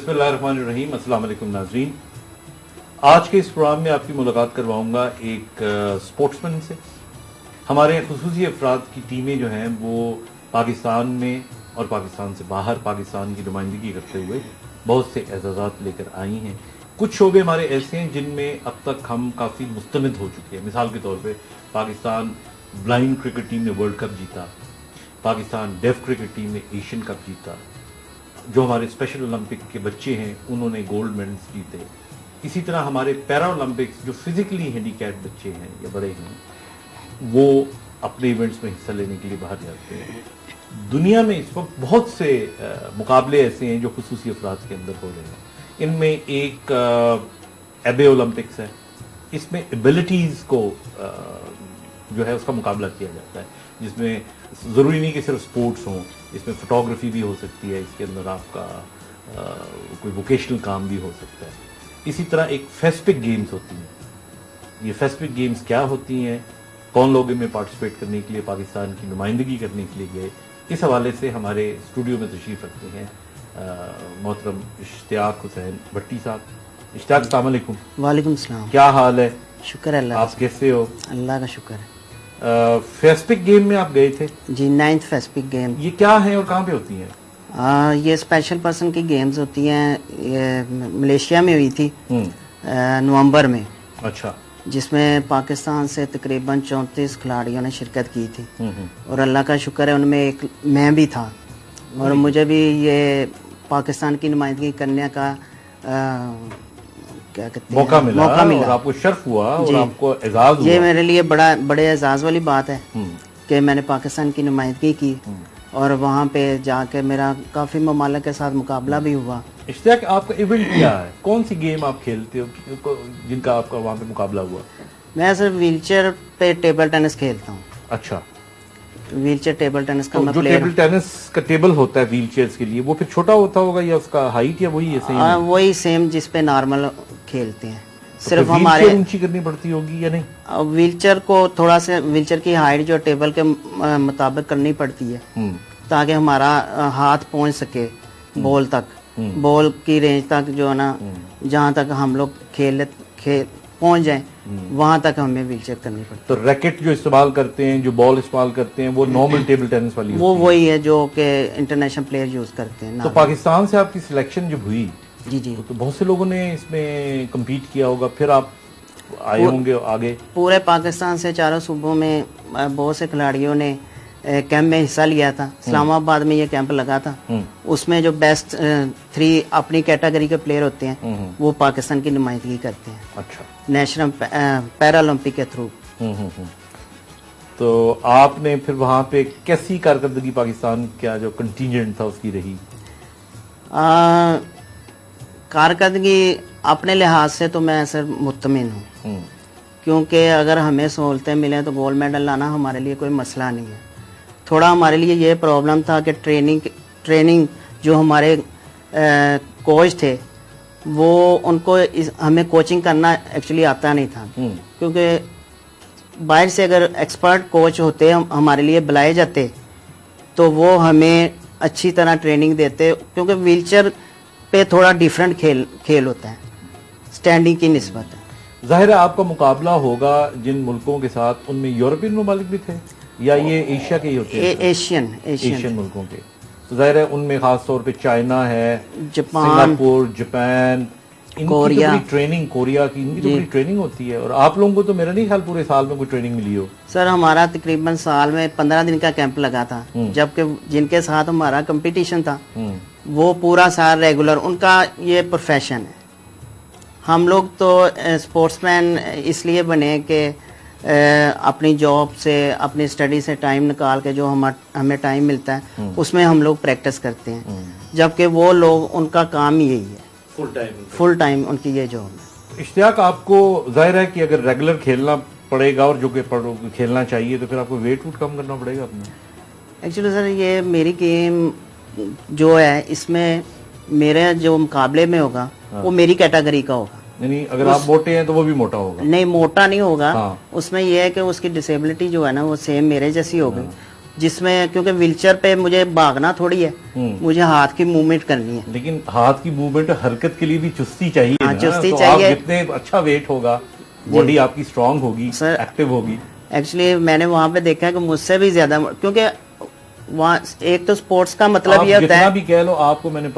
बिस्मिल्लाहिर्रहमानिर्रहीम। अस्सलाम वालेकुम नाज़रीन। आज के इस प्रोग्राम में आपकी मुलाकात करवाऊंगा एक स्पोर्ट्समैन से। हमारे खुसूसी अफराद की टीमें जो हैं वो पाकिस्तान में और पाकिस्तान से बाहर पाकिस्तान की नुमाइंदगी करते हुए बहुत से एजाज़ात लेकर आई हैं। कुछ शोबे हमारे ऐसे हैं जिनमें अब तक हम काफ़ी मुस्तनद हो चुके हैं। मिसाल के तौर पे पाकिस्तान ब्लाइंड क्रिकेट टीम ने वर्ल्ड कप जीता, पाकिस्तान डेफ क्रिकेट टीम ने एशियन कप जीता, जो हमारे स्पेशल ओलंपिक के बच्चे हैं उन्होंने गोल्ड मेडल्स जीते। इसी तरह हमारे पैरा ओलंपिक्स जो फिजिकली हैंडीकैप बच्चे हैं या बड़े हैं वो अपने इवेंट्स में हिस्सा लेने के लिए बाहर जाते हैं। दुनिया में इस वक्त बहुत से मुकाबले ऐसे हैं जो खुसूसी अफराद के अंदर हो रहे हैं। इनमें एक एबे ओलंपिक्स है, इसमें एबिलिटीज़ को जो है उसका मुकाबला किया जाता है, जिसमें ज़रूरी नहीं कि सिर्फ स्पोर्ट्स हों, इसमें फोटोग्राफी भी हो सकती है, इसके अंदर आपका कोई वोकेशनल काम भी हो सकता है। इसी तरह एक फेस्पिक गेम्स होती हैं। ये फेस्पिक गेम्स क्या होती हैं, कौन लोग इनमें पार्टिसिपेट करने के लिए पाकिस्तान की नुमाइंदगी करने के लिए गए, इस हवाले से हमारे स्टूडियो में तशरीफ़ रखते हैं मोहतरम इश्तियाक हुसैन भट्टी साहब। इश्तियाक, अस्सलाम वालेकुम। वालेकुम सलाम। क्या हाल है? शुक्र है अल्लाह। आप कैसे हो? अल्लाह का शुक्र है। फेस्पिक गेम में आप गए थे जी, 9th फेस्पिक गेम। ये क्या है और कहाँ पे होती हैं? ये स्पेशल पर्सन की गेम्स होती हैं। ये मलेशिया में हुई थी नवंबर में। अच्छा। जिसमें पाकिस्तान से तकरीबन 34 खिलाड़ियों ने शिरकत की थी और अल्लाह का शुक्र है उनमें एक मैं भी था और मुझे भी ये पाकिस्तान की नुमाइंदगी करने का क्या कहते हैं मौका मिला और आपको शर्फ हुआ और आपको एजाज हुआ। ये मेरे लिए बड़े एजाज वाली बात है कि मैंने पाकिस्तान की नुमाइंदगी की और वहाँ पे जाके मेरा काफ़ी ममालिक के साथ मुकाबला भी हुआ। इश्तियाक, आपका इवेंट क्या है? कौन सी गेम आप खेलते हो जिनका आपका वहाँ पे मुकाबला हुआ? मैं सिर्फ व्हीलचेयर पे टेबल टेनिस खेलता हूँ। अच्छा। व्हीलचेयर टेबल टेनिस का तो मैं जो प्लेयर टेबल टेनिस का टेबल होता है व्हीलचेयर्स के लिए वो फिर छोटा होता होगा या उसका हाइट या वही है? वही सेम जिस पे नॉर्मल खेलते हैं। तो सिर्फ हमारे ऊंची करनी पड़ती होगी या नहीं? व्हीलचेयर को थोड़ा सा व्हीलचेयर की हाइट जो टेबल के मुताबिक करनी पड़ती है ताकि हमारा हाथ पहुंच सके बॉल तक, बॉल की रेंज तक जो है ना, जहाँ तक हम लोग खेल पहुंच जाए वहां तक हमें व्हीलचेयर करनी पड़ती है। तो रैकेट जो इस्तेमाल करते हैं, जो बॉल इस्तेमाल करते हैं वो नॉर्मल टेबल टेनिस वाली वो वही है जो कि इंटरनेशनल प्लेयर यूज करते हैं। तो पाकिस्तान से आपकी सिलेक्शन जब हुई जी जी तो बहुत से लोगों ने इसमें कम्पीट किया होगा, फिर आप आए होंगे आगे। पूरे पाकिस्तान से चारों सूबों में बहुत से खिलाड़ियों ने कैंप में हिस्सा लिया था। इस्लामाबाद में ये कैंप लगा था। उसमें जो बेस्ट 3 अपनी कैटेगरी के प्लेयर होते हैं वो पाकिस्तान की नुमाइंदगी करते हैं। अच्छा। नेशनल पैरा ओलंपिक के थ्रू। तो आपने फिर वहाँ पे कैसी कारकर्दगी पाकिस्तान का जो कंटिजेंट था उसकी रही? कारकर्दगी अपने लिहाज से तो मैं सर मुतमिन हूँ, क्योंकि अगर हमें सहूलतें मिलें तो गोल्ड मेडल लाना हमारे लिए कोई मसला नहीं है। थोड़ा हमारे लिए ये प्रॉब्लम था कि ट्रेनिंग जो हमारे कोच थे वो उनको हमें कोचिंग करना एक्चुअली आता नहीं था, क्योंकि बाहर से अगर एक्सपर्ट कोच होते हमारे लिए बुलाए जाते तो वो हमें अच्छी तरह ट्रेनिंग देते, क्योंकि व्हीलचेयर पे थोड़ा डिफरेंट खेल होता है स्टैंडिंग की निस्बत है। जाहिर है आपका मुकाबला होगा जिन मुल्कों के साथ, उनमें यूरोपियन ममालिक भी थे या ये एशिया के ही होते हैं? एशियन मुल्कों के। तो जाहिर है उनमें खास तौर पे चाइना है, Japan, Singapore, Japan, Korea, Korea की इनकी तो बड़ी ट्रेनिंग होती है। और आप लोगों को तो मेरा नहीं ख्याल पूरे साल में कोई ट्रेनिंग मिली हो। सर हमारा तकरीबन साल में 15 दिन का कैंप लगा था, जबकि जिनके साथ हमारा कंपटीशन था वो पूरा साल रेगुलर, उनका ये प्रोफेशन है। हम लोग तो स्पोर्ट्समैन इसलिए बने कि अपनी जॉब से अपनी स्टडी से टाइम निकाल के जो हमें टाइम मिलता है उसमें हम लोग प्रैक्टिस करते हैं, जबकि वो लोग उनका काम यही है, फुल टाइम उनकी ये जॉब है। इश्तियाक, आपको जाहिर है कि अगर रेगुलर खेलना पड़ेगा और जो कि खेलना चाहिए तो फिर आपको वेट वूट कम करना पड़ेगा अपना। एक्चुअली सर ये मेरी गेम जो है इसमें मेरे जो मुकाबले में होगा वो मेरी कैटेगरी का होगा। यानी अगर आप मोटे हैं तो वो भी मोटा होगा? नहीं, मोटा नहीं होगा। हाँ। उसमें यह है कि उसकी डिसेबिलिटी जो है ना वो सेम मेरे जैसी होगी। جس میں کیونکہ ویل چیئر پہ مجھے بھاگنا تھوڑی ہے, مجھے ہاتھ کی موومنٹ کرنی ہے. لیکن ہاتھ کی موومنٹ حرکت کے لیے بھی چستی چاہیے نا, چستی تو چاہیے. آپ جتنے اچھا ویٹ ہوگا باڈی آپ کی اسٹرانگ ہوگی, ایکٹیو ہوگی. ایکچولی میں نے وہاں پہ دیکھا کہ مجھ سے بھی زیادہ, کیونکہ وہاں ایک تو سپورٹس کا مطلب یہ ہوتا ہے, جتنا بھی کہہ لو آپ کو میں نے